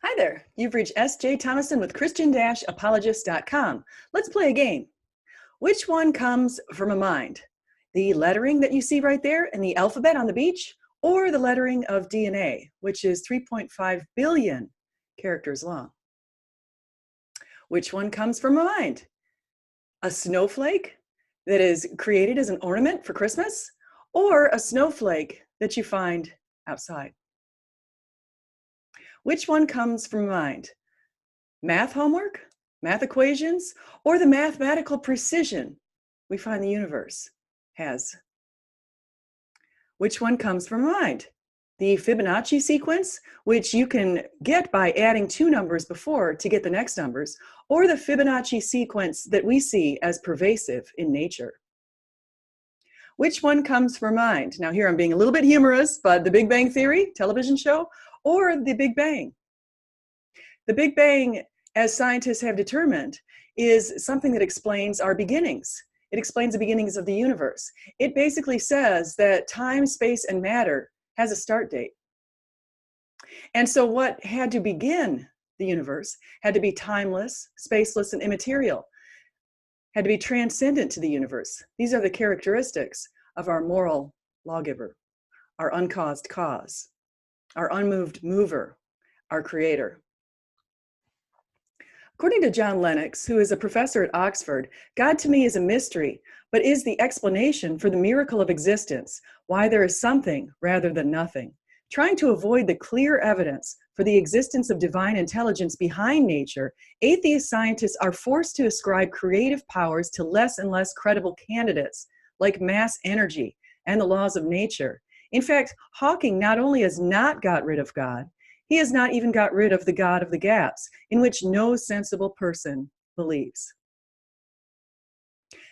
Hi there, you've reached S.J. Thomason with Christian-Apologist.com. Let's play a game. Which one comes from a mind? The lettering that you see right there in the alphabet on the beach, or the lettering of DNA, which is 3.5 billion characters long? Which one comes from a mind? A snowflake that is created as an ornament for Christmas, or a snowflake that you find outside? Which one comes from mind? Math homework, math equations, or the mathematical precision we find the universe has? Which one comes from mind? The Fibonacci sequence, which you can get by adding two numbers before to get the next numbers, or the Fibonacci sequence that we see as pervasive in nature? Which one comes from mind? Now here I'm being a little bit humorous, but the Big Bang Theory television show, or the Big Bang? The Big Bang, as scientists have determined, is something that explains our beginnings. It explains the beginnings of the universe. It basically says that time, space, and matter has a start date. And so what had to begin the universe had to be timeless, spaceless, and immaterial, had to be transcendent to the universe. These are the characteristics of our moral lawgiver, our uncaused cause, our unmoved mover, our creator. According to John Lennox, who is a professor at Oxford, God to me is a mystery, but is the explanation for the miracle of existence, why there is something rather than nothing. Trying to avoid the clear evidence for the existence of divine intelligence behind nature, atheist scientists are forced to ascribe creative powers to less and less credible candidates, like mass energy and the laws of nature. In fact, Hawking not only has not got rid of God, he has not even got rid of the God of the gaps, in which no sensible person believes.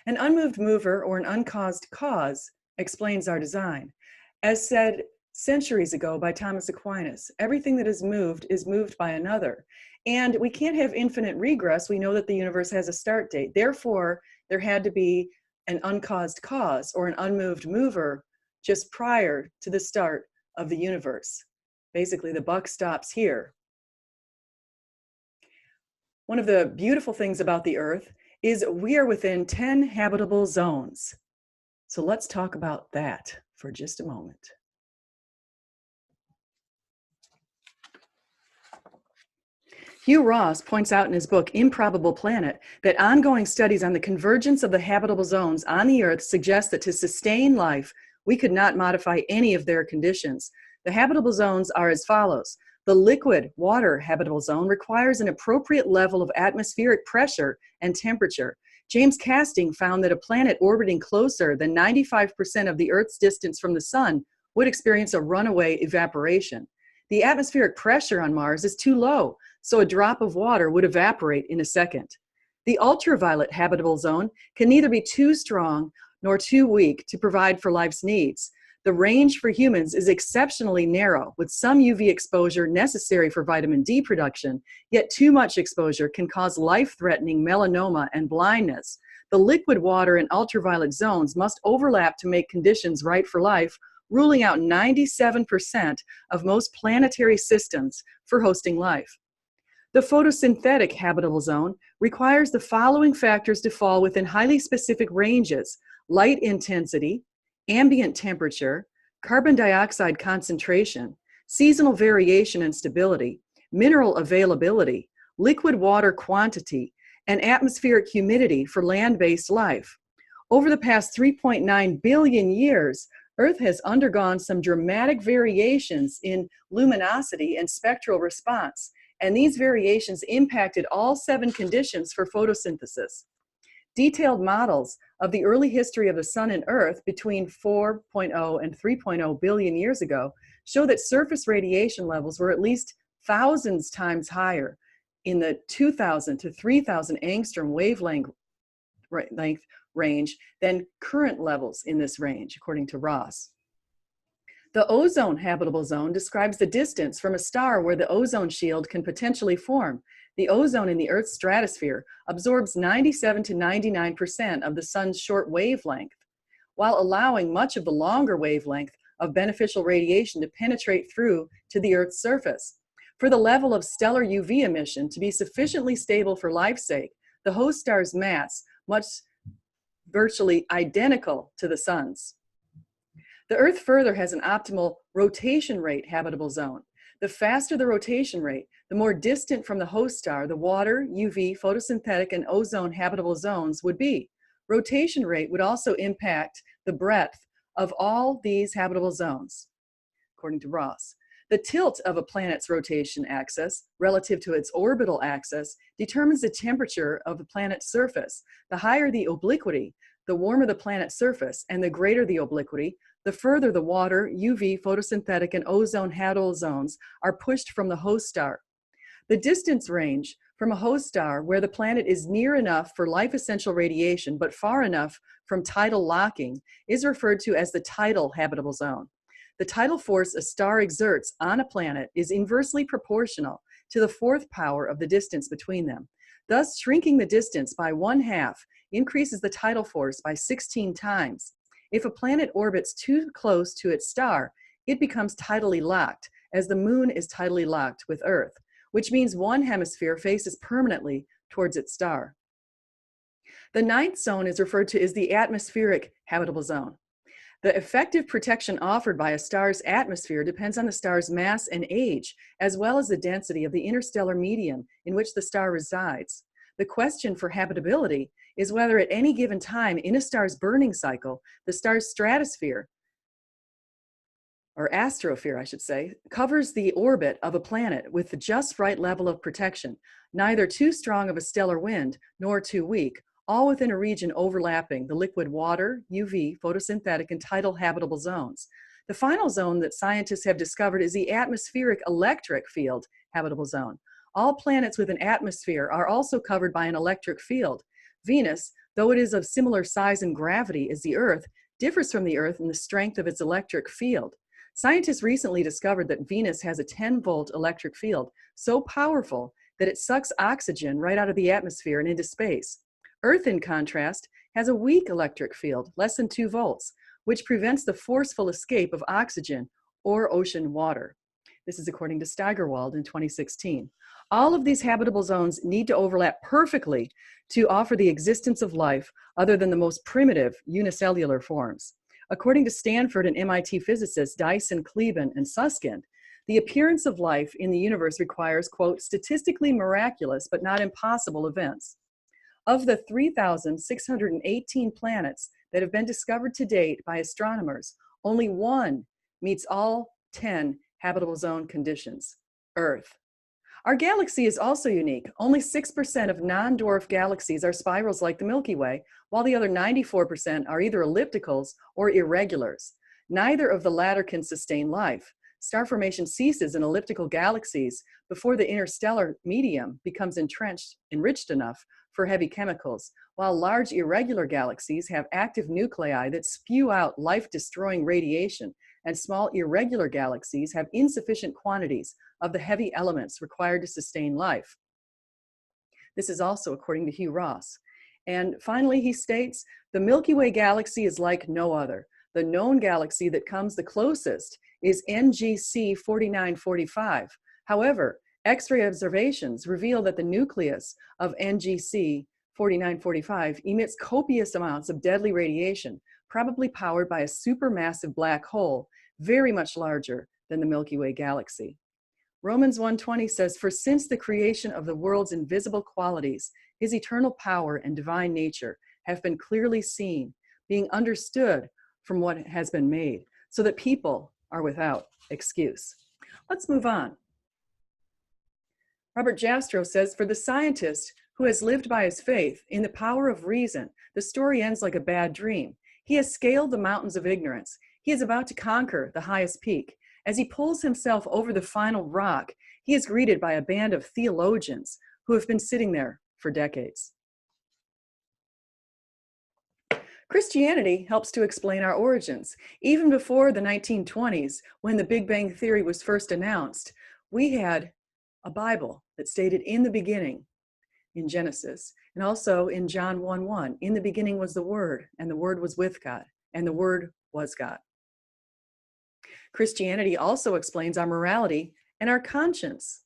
An unmoved mover or an uncaused cause explains our design. As said centuries ago by Thomas Aquinas, everything that is moved by another. And we can't have infinite regress. We know that the universe has a start date. Therefore, there had to be an uncaused cause or an unmoved mover just prior to the start of the universe. Basically, the buck stops here. One of the beautiful things about the Earth is we are within 10 habitable zones. So let's talk about that for just a moment. Hugh Ross points out in his book, Improbable Planet, that ongoing studies on the convergence of the habitable zones on the Earth suggest that to sustain life, we could not modify any of their conditions. The habitable zones are as follows. The liquid water habitable zone requires an appropriate level of atmospheric pressure and temperature. James Casting found that a planet orbiting closer than 95% of the Earth's distance from the sun would experience a runaway evaporation. The atmospheric pressure on Mars is too low, so a drop of water would evaporate in a second. The ultraviolet habitable zone can neither be too strong nor too weak to provide for life's needs. The range for humans is exceptionally narrow, with some UV exposure necessary for vitamin D production, yet too much exposure can cause life-threatening melanoma and blindness. The liquid water and ultraviolet zones must overlap to make conditions right for life, ruling out 97% of most planetary systems for hosting life. The photosynthetic habitable zone requires the following factors to fall within highly specific ranges: light intensity, ambient temperature, carbon dioxide concentration, seasonal variation and stability, mineral availability, liquid water quantity, and atmospheric humidity for land-based life. Over the past 3.9 billion years, Earth has undergone some dramatic variations in luminosity and spectral response, and these variations impacted all 7 conditions for photosynthesis. Detailed models of the early history of the Sun and Earth between 4.0 and 3.0 billion years ago show that surface radiation levels were at least thousands times higher in the 2,000 to 3,000 angstrom wavelength range than current levels in this range, according to Ross. The ozone habitable zone describes the distance from a star where the ozone shield can potentially form. The ozone in the Earth's stratosphere absorbs 97 to 99% of the sun's short wavelength, while allowing much of the longer wavelength of beneficial radiation to penetrate through to the Earth's surface. For the level of stellar UV emission to be sufficiently stable for life's sake, the host star's mass must virtually identical to the sun's. The Earth further has an optimal rotation rate habitable zone. The faster the rotation rate, the more distant from the host star the water, UV, photosynthetic, and ozone habitable zones would be. Rotation rate would also impact the breadth of all these habitable zones, according to Ross. The tilt of a planet's rotation axis relative to its orbital axis determines the temperature of the planet's surface. The higher the obliquity, the warmer the planet's surface, and the greater the obliquity, the further the water, UV, photosynthetic, and ozone habitable zones are pushed from the host star. The distance range from a host star where the planet is near enough for life-essential radiation but far enough from tidal locking is referred to as the tidal habitable zone. The tidal force a star exerts on a planet is inversely proportional to the fourth power of the distance between them. Thus, shrinking the distance by 1/2 increases the tidal force by 16 times. If a planet orbits too close to its star, it becomes tidally locked, as the moon is tidally locked with Earth, which means one hemisphere faces permanently towards its star. The ninth zone is referred to as the atmospheric habitable zone. The effective protection offered by a star's atmosphere depends on the star's mass and age, as well as the density of the interstellar medium in which the star resides. The question for habitability is whether at any given time in a star's burning cycle, the star's stratosphere, or astrophere, I should say, covers the orbit of a planet with the just right level of protection, neither too strong of a stellar wind nor too weak, all within a region overlapping the liquid water, UV, photosynthetic, and tidal habitable zones. The final zone that scientists have discovered is the atmospheric electric field habitable zone. All planets with an atmosphere are also covered by an electric field. Venus, though it is of similar size and gravity as the Earth, differs from the Earth in the strength of its electric field. Scientists recently discovered that Venus has a 10-volt electric field, so powerful that it sucks oxygen right out of the atmosphere and into space. Earth, in contrast, has a weak electric field, less than 2 volts, which prevents the forceful escape of oxygen or ocean water. This is according to Steigerwald in 2016. All of these habitable zones need to overlap perfectly to offer the existence of life other than the most primitive unicellular forms. According to Stanford and MIT physicists Dyson, Kleben, and Susskind, the appearance of life in the universe requires, quote, statistically miraculous but not impossible events. Of the 3,618 planets that have been discovered to date by astronomers, only one meets all 10 habitable zone conditions: Earth. Our galaxy is also unique. Only 6% of non-dwarf galaxies are spirals like the Milky Way, while the other 94% are either ellipticals or irregulars. Neither of the latter can sustain life. Star formation ceases in elliptical galaxies before the interstellar medium becomes enriched enough for heavy chemicals, while large irregular galaxies have active nuclei that spew out life-destroying radiation, and small irregular galaxies have insufficient quantities of the heavy elements required to sustain life. This is also according to Hugh Ross. And finally, he states, the Milky Way galaxy is like no other. The known galaxy that comes the closest is NGC 4945. However, X-ray observations reveal that the nucleus of NGC 4945 emits copious amounts of deadly radiation, probably powered by a supermassive black hole, very much larger than the Milky Way galaxy. Romans 1:20 says, for since the creation of the world's invisible qualities, his eternal power and divine nature have been clearly seen, being understood from what has been made, so that people are without excuse. Let's move on. Robert Jastrow says, for the scientist who has lived by his faith in the power of reason, the story ends like a bad dream. He has scaled the mountains of ignorance. He is about to conquer the highest peak. As he pulls himself over the final rock, he is greeted by a band of theologians who have been sitting there for decades. Christianity helps to explain our origins. Even before the 1920s, when the Big Bang Theory was first announced, we had a Bible that stated in the beginning, in Genesis, and also in John 1:1, in the beginning was the Word, and the Word was with God, and the Word was God. Christianity also explains our morality and our conscience.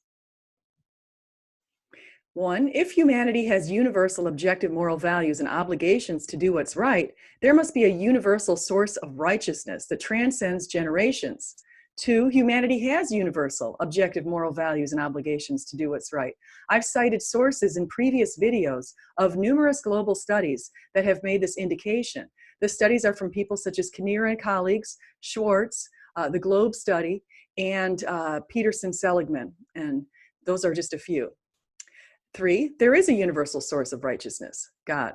1, if humanity has universal objective moral values and obligations to do what's right, there must be a universal source of righteousness that transcends generations. 2, humanity has universal objective moral values and obligations to do what's right. I've cited sources in previous videos of numerous global studies that have made this indication. The studies are from people such as Kinnear and colleagues, Schwartz, the Globe study, and Peterson Seligman, and those are just a few. 3, there is a universal source of righteousness, God.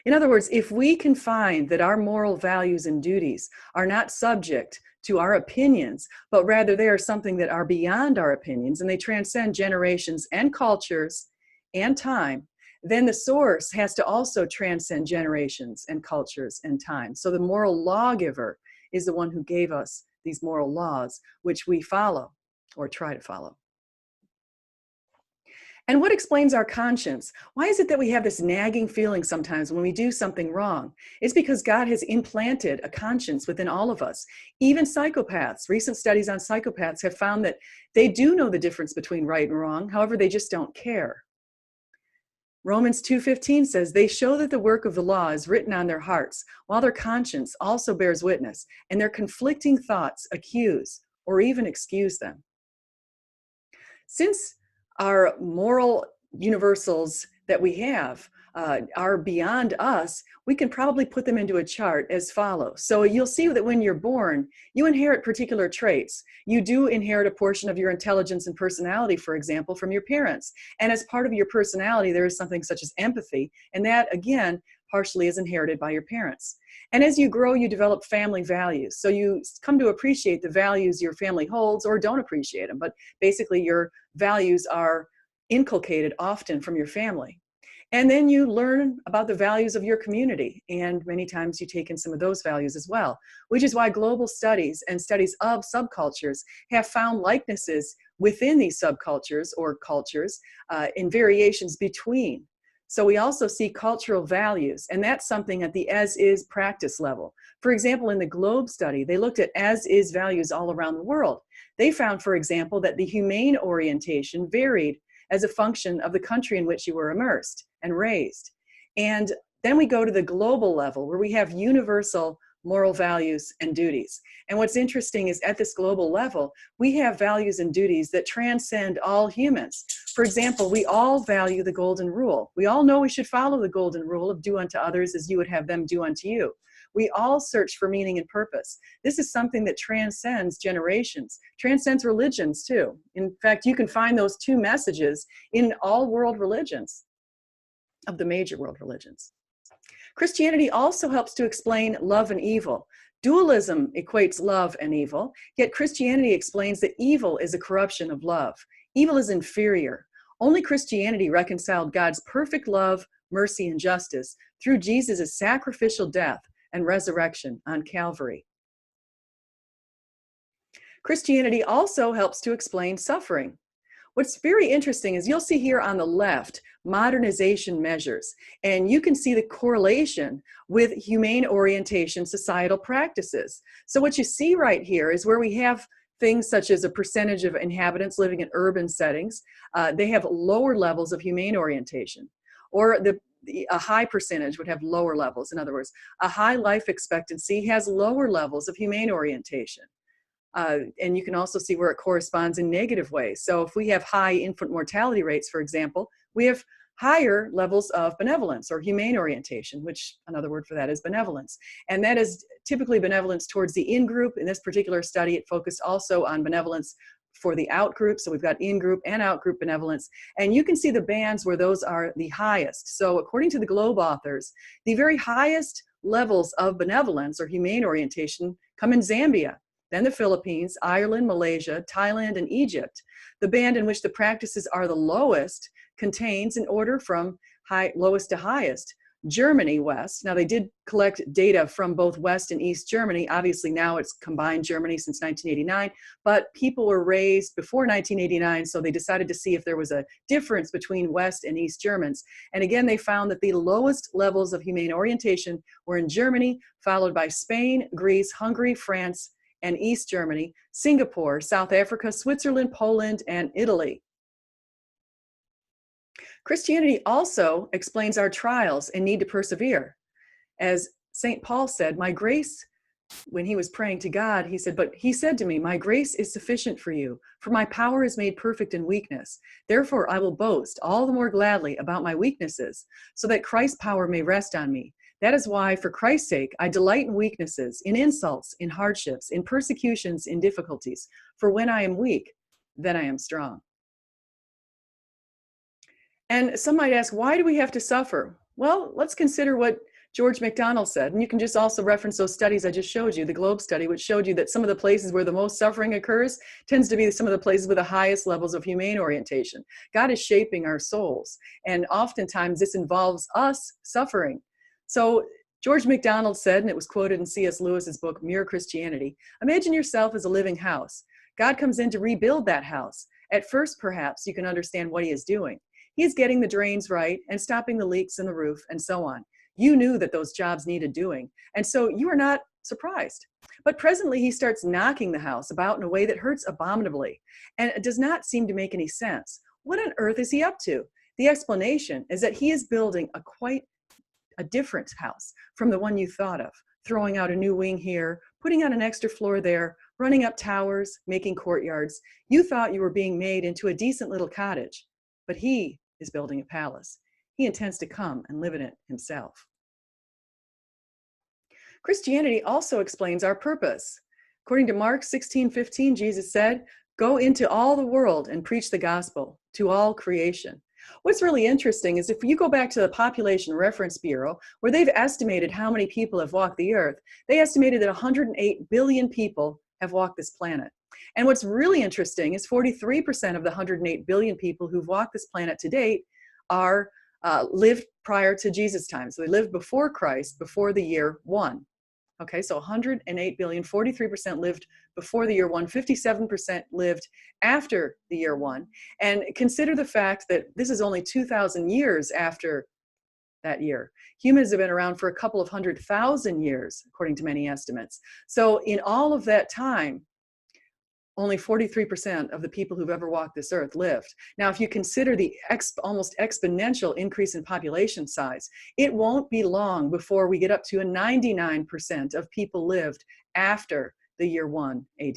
In other words, if we can find that our moral values and duties are not subject to our opinions, but rather they are something that are beyond our opinions and they transcend generations and cultures and time, then the source has to also transcend generations and cultures and time. So the moral lawgiver is the one who gave us these moral laws, which we follow or try to follow. And what explains our conscience? Why is it that we have this nagging feeling sometimes when we do something wrong? It's because God has implanted a conscience within all of us. Even psychopaths, recent studies on psychopaths have found that they do know the difference between right and wrong. However, they just don't care. Romans 2:15 says, they show that the work of the law is written on their hearts, while their conscience also bears witness, and their conflicting thoughts accuse or even excuse them. Since our moral universals that we have are beyond us, we can probably put them into a chart as follows. So you'll see that when you're born, you inherit particular traits. You do inherit a portion of your intelligence and personality, for example, from your parents. And as part of your personality, there is something such as empathy. And that, again, partially is inherited by your parents. And as you grow, you develop family values. So you come to appreciate the values your family holds or don't appreciate them. But basically, your values are inculcated often from your family. And then you learn about the values of your community. And many times you take in some of those values as well, which is why global studies and studies of subcultures have found likenesses within these subcultures or cultures in variations between. So we also see cultural values, and that's something at the as-is practice level. For example, in the Globe study, they looked at as-is values all around the world. They found, for example, that the humane orientation varied as a function of the country in which you were immersed and raised. And then we go to the global level where we have universal moral values and duties. And what's interesting is at this global level, we have values and duties that transcend all humans. For example, we all value the golden rule. We all know we should follow the golden rule of do unto others as you would have them do unto you. We all search for meaning and purpose. This is something that transcends generations, transcends religions too. In fact, you can find those two messages in all world religions, of the major world religions. Christianity also helps to explain love and evil. Dualism equates love and evil, yet Christianity explains that evil is a corruption of love. Evil is inferior. Only Christianity reconciled God's perfect love, mercy, and justice through Jesus' sacrificial death and resurrection on Calvary. Christianity also helps to explain suffering. What's very interesting is you'll see here on the left, modernization measures, and you can see the correlation with humane orientation societal practices. So what you see right here is where we have things such as a percentage of inhabitants living in urban settings, they have lower levels of humane orientation, or a high percentage would have lower levels. In other words, a high life expectancy has lower levels of humane orientation. And you can also see where it corresponds in negative ways. So if we have high infant mortality rates, for example, we have higher levels of benevolence or humane orientation, which another word for that is benevolence. And that is typically benevolence towards the in-group. In this particular study, it focused also on benevolence for the out-group. So we've got in-group and out-group benevolence. And you can see the bands where those are the highest. So according to the Globe authors, the very highest levels of benevolence or humane orientation come in Zambia, then the Philippines, Ireland, Malaysia, Thailand, and Egypt. The band in which the practices are the lowest contains an order from lowest to highest. Germany, West. Now they did collect data from both West and East Germany. Obviously now it's combined Germany since 1989, but people were raised before 1989, so they decided to see if there was a difference between West and East Germans. And again, they found that the lowest levels of humane orientation were in Germany, followed by Spain, Greece, Hungary, France, and East Germany, Singapore, South Africa, Switzerland, Poland, and Italy. Christianity also explains our trials and need to persevere. As St. Paul said, my grace, when he was praying to God, he said, but he said to me, my grace is sufficient for you, for my power is made perfect in weakness. Therefore, I will boast all the more gladly about my weaknesses, so that Christ's power may rest on me. That is why, for Christ's sake, I delight in weaknesses, in insults, in hardships, in persecutions, in difficulties. For when I am weak, then I am strong. And some might ask, why do we have to suffer? Well, let's consider what George MacDonald said. And you can just also reference those studies I just showed you, the Globe study, which showed you that some of the places where the most suffering occurs tends to be some of the places with the highest levels of humane orientation. God is shaping our souls. And oftentimes this involves us suffering. So George MacDonald said, and it was quoted in C.S. Lewis's book, Mere Christianity, imagine yourself as a living house. God comes in to rebuild that house. At first, perhaps, you can understand what he is doing. He is getting the drains right and stopping the leaks in the roof and so on. You knew that those jobs needed doing, and so you are not surprised. But presently he starts knocking the house about in a way that hurts abominably, and it does not seem to make any sense. What on earth is he up to? The explanation is that he is building quite a different house from the one you thought of, throwing out a new wing here, putting on an extra floor there, running up towers, making courtyards. You thought you were being made into a decent little cottage, but he is building a palace. He intends to come and live in it himself. Christianity also explains our purpose. According to Mark 16:15, Jesus said, go into all the world and preach the gospel to all creation. What's really interesting is if you go back to the Population Reference Bureau, where they've estimated how many people have walked the earth, they estimated that 108 billion people have walked this planet. And what's really interesting is 43% of the 108 billion people who've walked this planet to date are lived prior to Jesus' time. So they lived before Christ, before the year 1. Okay, so 108 billion, 43% lived before the year 1, 57% lived after the year 1. And consider the fact that this is only 2,000 years after that year. Humans have been around for a couple of 100,000 years, according to many estimates. So in all of that time, only 43% of the people who've ever walked this earth lived. Now, if you consider the almost exponential increase in population size, it won't be long before we get up to a 99% of people lived after the year 1 AD.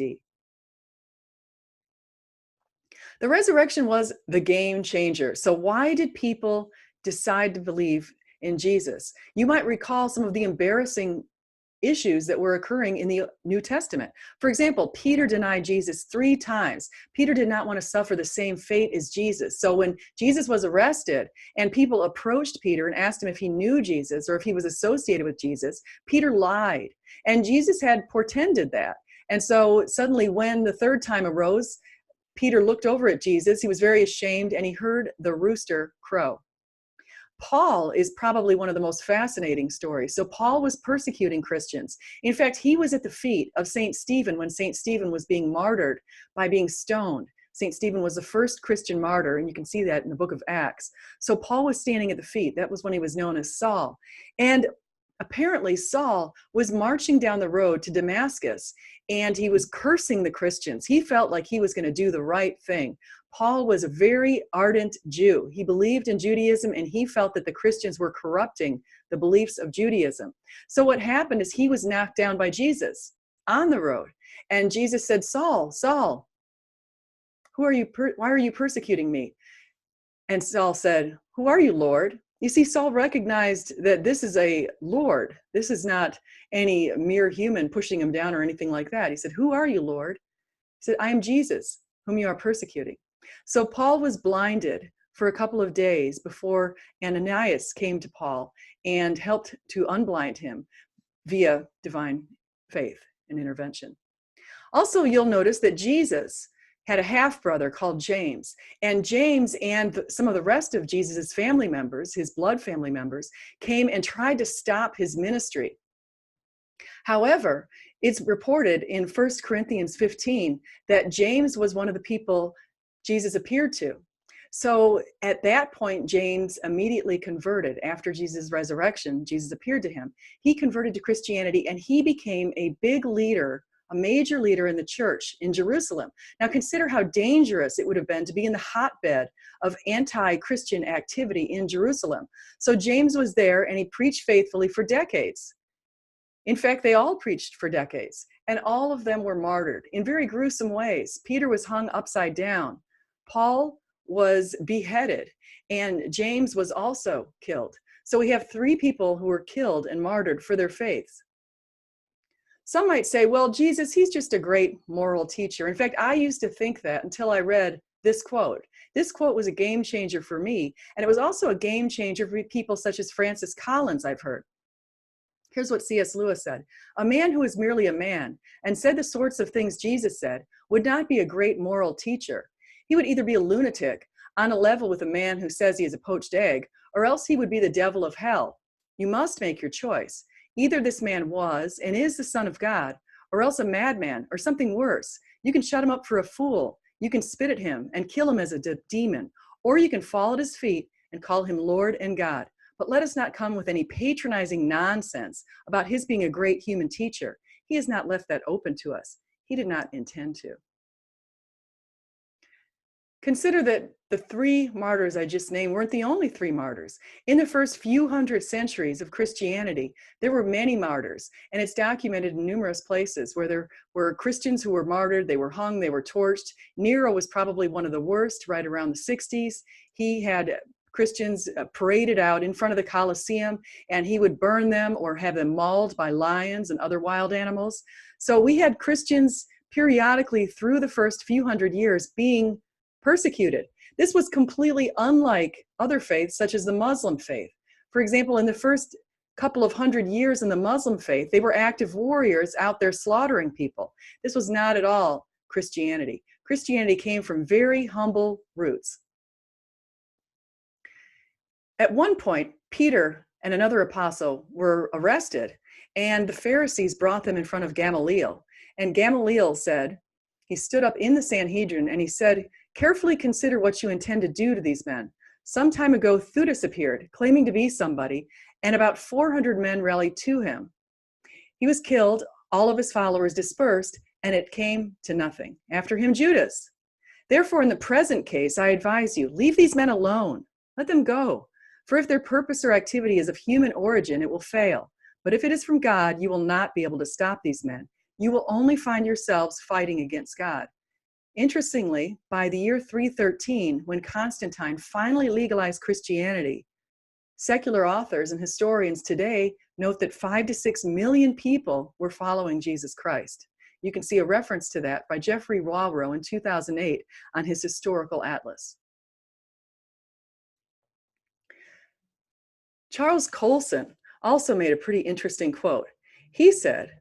The resurrection was the game changer. So why did people decide to believe in Jesus? You might recall some of the embarrassing issues that were occurring in the New Testament. For example, Peter denied Jesus 3 times. Peter did not want to suffer the same fate as Jesus. So when Jesus was arrested and people approached Peter and asked him if he knew Jesus or if he was associated with Jesus, Peter lied. And Jesus had portended that. And so suddenly when the 3rd time arose, Peter looked over at Jesus. He was very ashamed and he heard the rooster crow. Paul is probably one of the most fascinating stories. So Paul was persecuting Christians. In fact, he was at the feet of St. Stephen when St. Stephen was being martyred by being stoned. St. Stephen was the first Christian martyr, and you can see that in the book of Acts. So Paul was standing at the feet. That was when he was known as Saul. And apparently Saul was marching down the road to Damascus, and he was cursing the Christians. He felt like he was going to do the right thing. Paul was a very ardent Jew. He believed in Judaism, and he felt that the Christians were corrupting the beliefs of Judaism. So what happened is he was knocked down by Jesus on the road. And Jesus said, Saul, Saul, why are you persecuting me? And Saul said, who are you, Lord? You see, Saul recognized that this is a Lord. This is not any mere human pushing him down or anything like that. He said, who are you, Lord? He said, I am Jesus, whom you are persecuting. So Paul was blinded for a couple of days before Ananias came to Paul and helped to unblind him via divine faith and intervention. Also, you'll notice that Jesus had a half-brother called James. And James and some of the rest of Jesus's family members, his blood family members, came and tried to stop his ministry. However, it's reported in 1 Corinthians 15 that James was one of the people Jesus appeared to. So at that point, James immediately converted. After Jesus' resurrection, Jesus appeared to him. He converted to Christianity, and he became a big leader a major leader in the church in Jerusalem. Now consider how dangerous it would have been to be in the hotbed of anti-Christian activity in Jerusalem. So James was there and he preached faithfully for decades. In fact, they all preached for decades, and all of them were martyred in very gruesome ways. Peter was hung upside down. Paul was beheaded, and James was also killed. So we have 3 people who were killed and martyred for their faith. Some might say, well, Jesus, he's just a great moral teacher. In fact, I used to think that until I read this quote. This quote was a game changer for me, and it was also a game changer for people such as Francis Collins, I've heard. Here's what C.S. Lewis said. A man who is merely a man and said the sorts of things Jesus said would not be a great moral teacher. He would either be a lunatic on a level with a man who says he is a poached egg, or else he would be the devil of hell. You must make your choice. Either this man was and is the Son of God, or else a madman or something worse. You can shut him up for a fool. You can spit at him and kill him as a demon, or you can fall at his feet and call him Lord and God. But let us not come with any patronizing nonsense about his being a great human teacher. He has not left that open to us. He did not intend to. Consider that the 3 martyrs I just named weren't the only 3 martyrs. In the first few hundred centuries of Christianity, there were many martyrs, and it's documented in numerous places where there were Christians who were martyred, they were hung, they were torched. Nero was probably one of the worst, right around the 60s. He had Christians paraded out in front of the Colosseum, and he would burn them or have them mauled by lions and other wild animals. So we had Christians periodically through the first few hundred years being persecuted. This was completely unlike other faiths, such as the Muslim faith. For example, in the first couple of hundred years in the Muslim faith, they were active warriors out there slaughtering people. This was not at all Christianity. Christianity came from very humble roots. At one point, Peter and another apostle were arrested, and the Pharisees brought them in front of Gamaliel. And Gamaliel said, he stood up in the Sanhedrin and he said, carefully consider what you intend to do to these men. Some time ago, Theudas appeared, claiming to be somebody, and about 400 men rallied to him. He was killed, all of his followers dispersed, and it came to nothing. After him, Judas. Therefore, in the present case, I advise you, leave these men alone. Let them go. For if their purpose or activity is of human origin, it will fail. But if it is from God, you will not be able to stop these men. You will only find yourselves fighting against God. Interestingly, by the year 313, when Constantine finally legalized Christianity, secular authors and historians today note that 5 to 6 million people were following Jesus Christ. You can see a reference to that by Jeffrey Walrow in 2008 on his historical atlas. Charles Colson also made a pretty interesting quote. He said,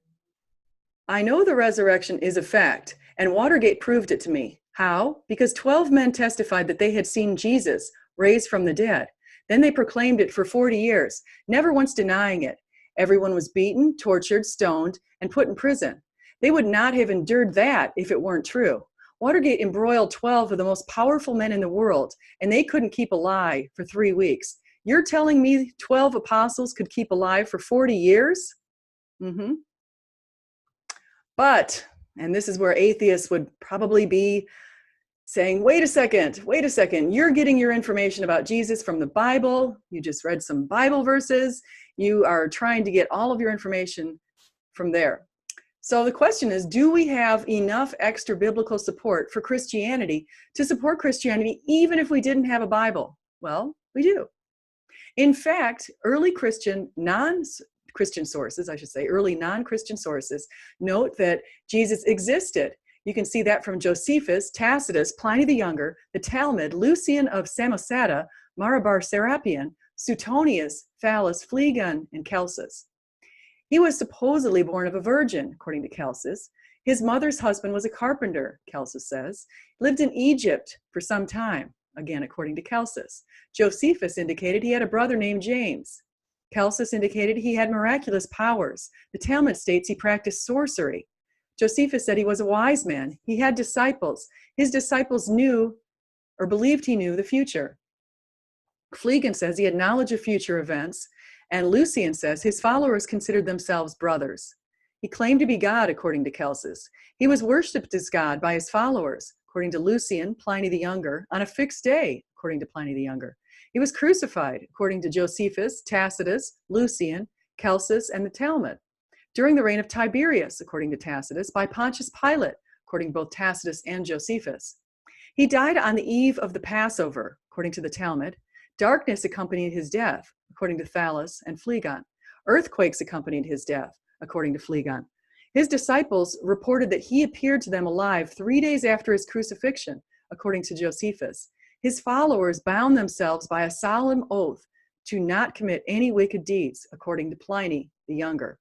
I know the resurrection is a fact, and Watergate proved it to me. How? Because 12 men testified that they had seen Jesus raised from the dead. Then they proclaimed it for 40 years, never once denying it. Everyone was beaten, tortured, stoned, and put in prison. They would not have endured that if it weren't true. Watergate embroiled 12 of the most powerful men in the world, and they couldn't keep a lie for 3 weeks. You're telling me 12 apostles could keep alive for 40 years? Mm-hmm. But, and this is where atheists would probably be saying, wait a second, you're getting your information about Jesus from the Bible. You just read some Bible verses. You are trying to get all of your information from there. So the question is, do we have enough extra biblical support for Christianity to support Christianity even if we didn't have a Bible? Well, we do. In fact, early non-Christian sources note that Jesus existed. You can see that from Josephus, Tacitus, Pliny the Younger, the Talmud, Lucian of Samosata, Marabar Serapion, Suetonius, Phallus, Phlegon, and Celsus. He was supposedly born of a virgin, according to Celsus. His mother's husband was a carpenter, Celsus says, lived in Egypt for some time, again, according to Celsus. Josephus indicated he had a brother named James. Celsus indicated he had miraculous powers. The Talmud states he practiced sorcery. Josephus said he was a wise man. He had disciples. His disciples knew or believed he knew the future. Phlegon says he had knowledge of future events, and Lucian says his followers considered themselves brothers. He claimed to be God, according to Celsus. He was worshipped as God by his followers, according to Lucian, Pliny the Younger, on a fixed day, according to Pliny the Younger. He was crucified, according to Josephus, Tacitus, Lucian, Celsus, and the Talmud. During the reign of Tiberius, according to Tacitus, by Pontius Pilate, according to both Tacitus and Josephus. He died on the eve of the Passover, according to the Talmud. Darkness accompanied his death, according to Thallus and Phlegon. Earthquakes accompanied his death, according to Phlegon. His disciples reported that he appeared to them alive 3 days after his crucifixion, according to Josephus. His followers bound themselves by a solemn oath to not commit any wicked deeds, according to Pliny the Younger.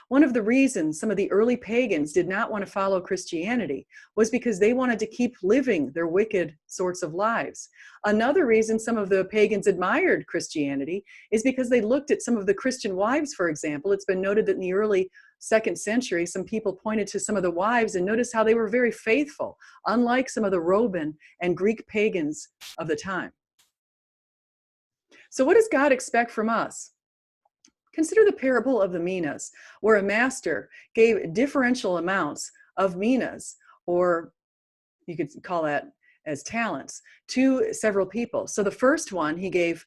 One of the reasons some of the early pagans did not want to follow Christianity was because they wanted to keep living their wicked sorts of lives. Another reason some of the pagans admired Christianity is because they looked at some of the Christian wives, for example. It's been noted that in the early 2nd century, some people pointed to some of the wives and noticed how they were very faithful, unlike some of the Roman and Greek pagans of the time. So what does God expect from us? Consider the parable of the minas, where a master gave differential amounts of minas, or you could call that as talents, to several people. So the first one he gave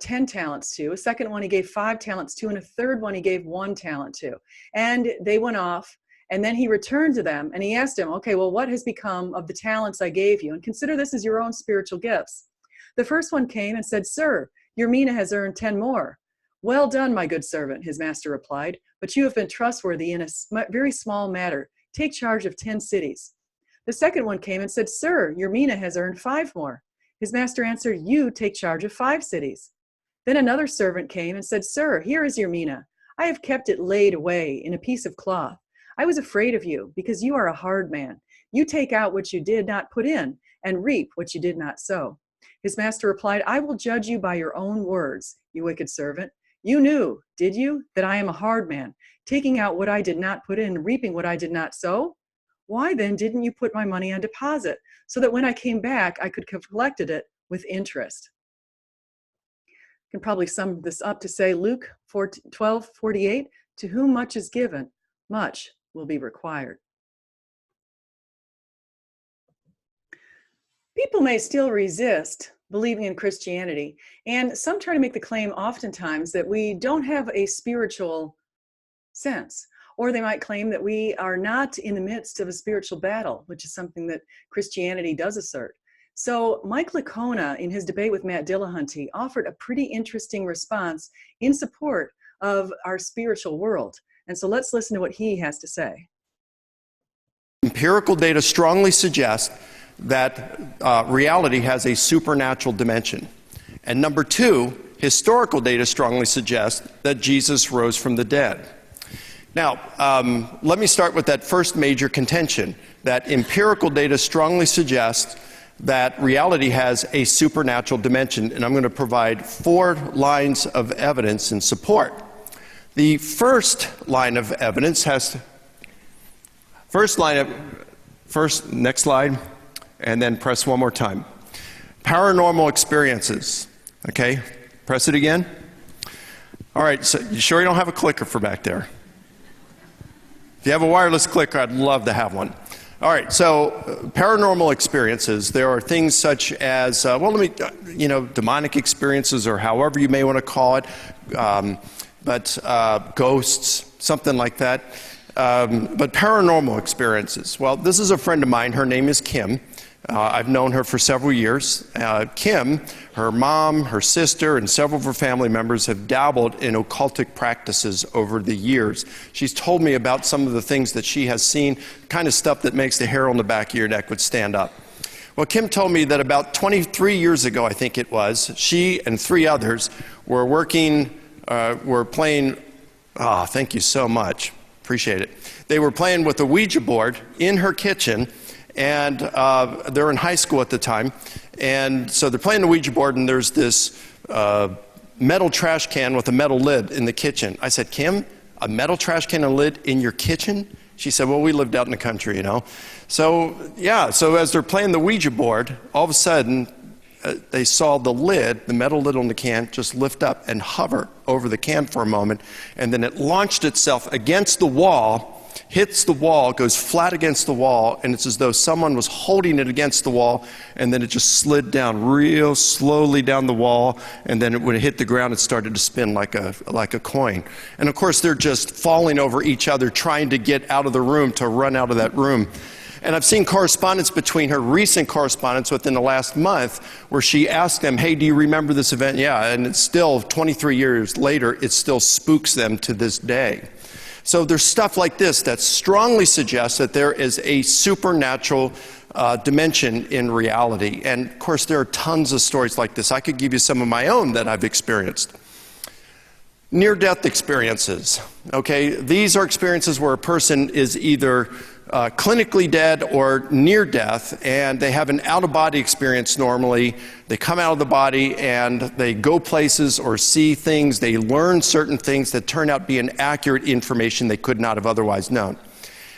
10 talents to, a second one he gave 5 talents to, and a third one he gave 1 talent to. And they went off, and then he returned to them, and he asked them, okay, well, what has become of the talents I gave you? And consider this as your own spiritual gifts. The first one came and said, sir, your mina has earned 10 more. Well done, my good servant, his master replied, but you have been trustworthy in a very small matter. Take charge of 10 cities. The second one came and said, sir, your mina has earned 5 more. His master answered, you take charge of 5 cities. Then another servant came and said, sir, here is your mina. I have kept it laid away in a piece of cloth. I was afraid of you because you are a hard man. You take out what you did not put in and reap what you did not sow. His master replied, I will judge you by your own words, you wicked servant. You knew, did you, that I am a hard man, taking out what I did not put in, reaping what I did not sow? Why then didn't you put my money on deposit, so that when I came back, I could have collected it with interest? You can probably sum this up to say Luke 12:48, to whom much is given, much will be required. People may still resist believing in Christianity, and some try to make the claim oftentimes that we don't have a spiritual sense, or they might claim that we are not in the midst of a spiritual battle, which is something that Christianity does assert. So Mike Licona, in his debate with Matt Dillahunty, offered a pretty interesting response in support of our spiritual world. And so let's listen to what he has to say. Empirical data strongly suggest that reality has a supernatural dimension. And number 2, historical data strongly suggests that Jesus rose from the dead. Now, let me start with that first major contention, that empirical data strongly suggests that reality has a supernatural dimension, and I'm going to provide 4 lines of evidence in support. The first line of evidence next slide, and then press one more time. Paranormal experiences. Okay, press it again. All right, so you sure you don't have a clicker for back there? If you have a wireless clicker, I'd love to have one. All right, so paranormal experiences, there are things such as, demonic experiences, or however you may want to call it, but ghosts, something like that. But paranormal experiences. Well, this is a friend of mine. Her name is Kim. I've known her for several years. Kim, her mom, her sister, and several of her family members have dabbled in occultic practices over the years. She's told me about some of the things that she has seen, kind of stuff that makes the hair on the back of your neck would stand up. Well, Kim told me that about 23 years ago, I think it was, she and 3 others were playing, thank you so much, appreciate it. They were playing with a Ouija board in her kitchen, and they're in high school at the time, and so they're playing the Ouija board, and there's this metal trash can with a metal lid in the kitchen. I said, Kim, a metal trash can and a lid in your kitchen? She said, well, we lived out in the country, you know. So, yeah, so as they're playing the Ouija board, all of a sudden, they saw the lid, the metal lid on the can, just lift up and hover over the can for a moment, and then it launched itself against the wall, hits the wall, goes flat against the wall, and it's as though someone was holding it against the wall, and then it just slid down real slowly down the wall, and then when it hit the ground, it started to spin like a coin. And of course, they're just falling over each other, trying to get out of the room, to run out of that room. And I've seen correspondence between her, recent correspondence within the last month, where she asked them, hey, do you remember this event? Yeah, and it's still, 23 years later, it still spooks them to this day. So there's stuff like this that strongly suggests that there is a supernatural dimension in reality. And of course, there are tons of stories like this. I could give you some of my own that I've experienced. Near-death experiences, okay? These are experiences where a person is either clinically dead or near death, and they have an out-of-body experience normally. They come out of the body and they go places or see things. They learn certain things that turn out being accurate information they could not have otherwise known.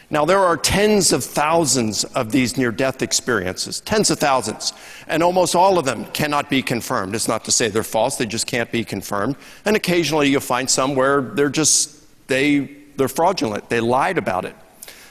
Now, there are tens of thousands of these near-death experiences, tens of thousands, and almost all of them cannot be confirmed. It's not to say they're false, they just can't be confirmed. And occasionally you'll find some where they're fraudulent, they lied about it.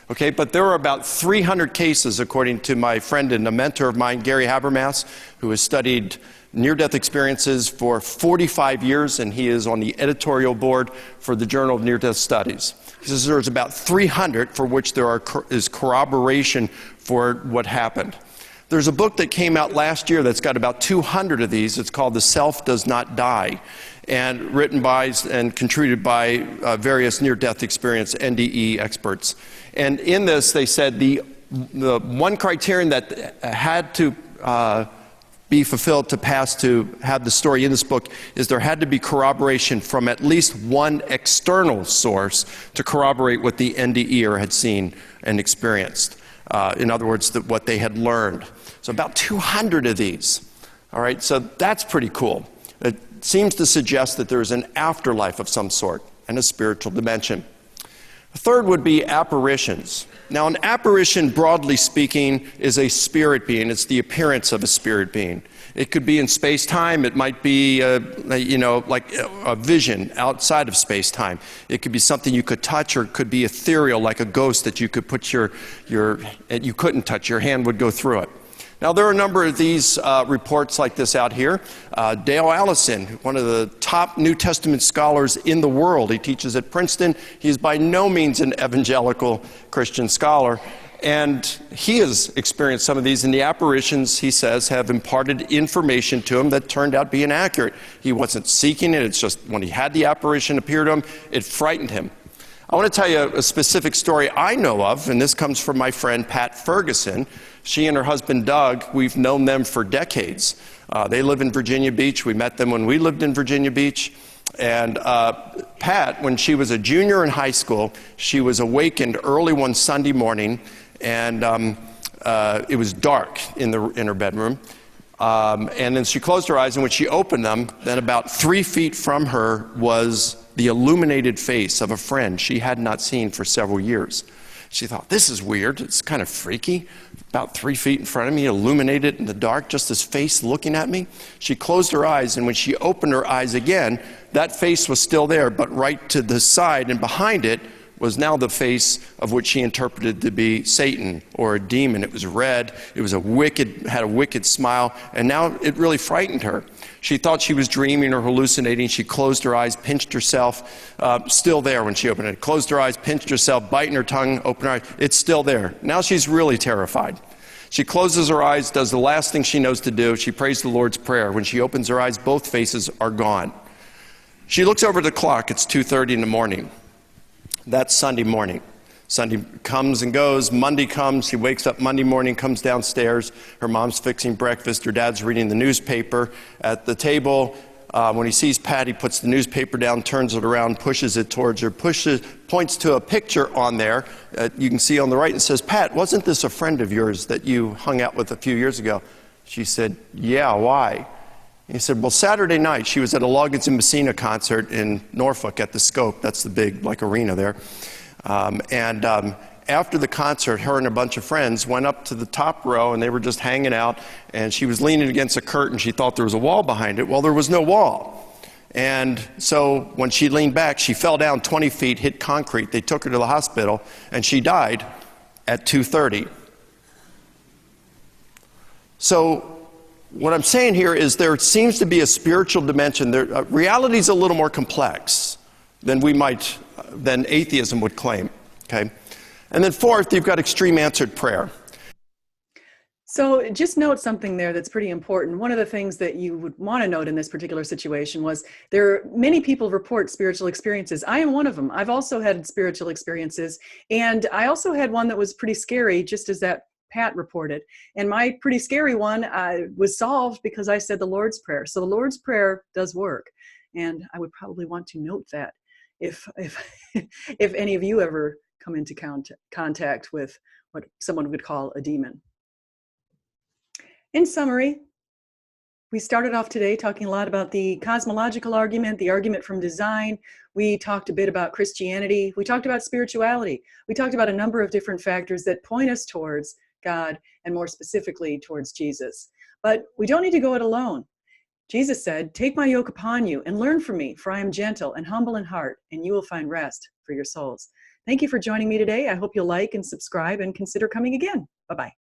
Okay, but there are about 300 cases, according to my friend and a mentor of mine, Gary Habermas, who has studied near-death experiences for 45 years, and he is on the editorial board for the Journal of Near-Death Studies. He says there's about 300 for which there is corroboration for what happened. There's a book that came out last year that's got about 200 of these. It's called The Self Does Not Die, and written by and contributed by various near-death experience NDE experts. And in this, they said the one criterion that had to be fulfilled to pass to have the story in this book is there had to be corroboration from at least one external source to corroborate what the NDEer had seen and experienced. In other words, what they had learned. So about 200 of these. All right, so that's pretty cool. It seems to suggest that there is an afterlife of some sort and a spiritual dimension. The third would be apparitions. Now, an apparition, broadly speaking, is a spirit being. It's the appearance of a spirit being. It could be in space-time. It might be, like a vision outside of space-time. It could be something you could touch, or it could be ethereal, like a ghost that you could put you couldn't touch. Your hand would go through it. Now, there are a number of these reports like this out here. Dale Allison, one of the top New Testament scholars in the world. He teaches at Princeton. He is by no means an evangelical Christian scholar. And he has experienced some of these, and the apparitions, he says, have imparted information to him that turned out being accurate. He wasn't seeking it. It's just when he had the apparition appear to him, it frightened him. I want to tell you a specific story I know of, and this comes from my friend Pat Ferguson. She and her husband Doug, we've known them for decades. They live in Virginia Beach. We met them when we lived in Virginia Beach. And Pat, when she was a junior in high school, she was awakened early one Sunday morning, and it was dark in her bedroom. And then she closed her eyes, and when she opened them, then about 3 feet from her was the illuminated face of a friend she had not seen for several years. She thought, this is weird. It's kind of freaky. About 3 feet in front of me, illuminated in the dark, just this face looking at me. She closed her eyes, and when she opened her eyes again, that face was still there, but right to the side and behind it was now the face of what she interpreted to be Satan or a demon. It was red. It was had a wicked smile, and now it really frightened her. She thought she was dreaming or hallucinating. She closed her eyes, pinched herself, still there when she opened it. Closed her eyes, pinched herself, biting her tongue, opened her eyes. It's still there. Now she's really terrified. She closes her eyes, does the last thing she knows to do. She prays the Lord's Prayer. When she opens her eyes, both faces are gone. She looks over the clock. It's 2:30 in the morning. That's Sunday morning. Sunday comes and goes. Monday comes. She wakes up Monday morning, comes downstairs. Her mom's fixing breakfast. Her dad's reading the newspaper at the table. When he sees Pat, he puts the newspaper down, turns it around, pushes it towards her, points to a picture on there. You can see on the right, it says, "Pat, wasn't this a friend of yours that you hung out with a few years ago?" She said, "Yeah, why?" He said, "Well, Saturday night, she was at a Loggins and Messina concert in Norfolk at the Scope." That's the big, arena there. After the concert, her and a bunch of friends went up to the top row, and they were just hanging out, and she was leaning against a curtain. She thought there was a wall behind it. Well, there was no wall. And so when she leaned back, she fell down 20 feet, hit concrete. They took her to the hospital, and she died at 2:30. So what I'm saying here is there seems to be a spiritual dimension. Reality is a little more complex than than atheism would claim. Okay? And then fourth, you've got extreme answered prayer. So just note something there that's pretty important. One of the things that you would want to note in this particular situation was many people report spiritual experiences. I am one of them. I've also had spiritual experiences, and I also had one that was pretty scary, just as that Pat reported. And my pretty scary one was solved because I said the Lord's Prayer. So the Lord's Prayer does work, and I would probably want to note that if if any of you ever come into contact with what someone would call a demon. In summary, we started off today talking a lot about the cosmological argument, the argument from design. We talked a bit about Christianity. We talked about spirituality. We talked about a number of different factors that point us towards God, and more specifically towards Jesus. But we don't need to go it alone. Jesus said, "Take my yoke upon you and learn from me, for I am gentle and humble in heart, and you will find rest for your souls." Thank you for joining me today. I hope you'll like and subscribe and consider coming again. Bye-bye.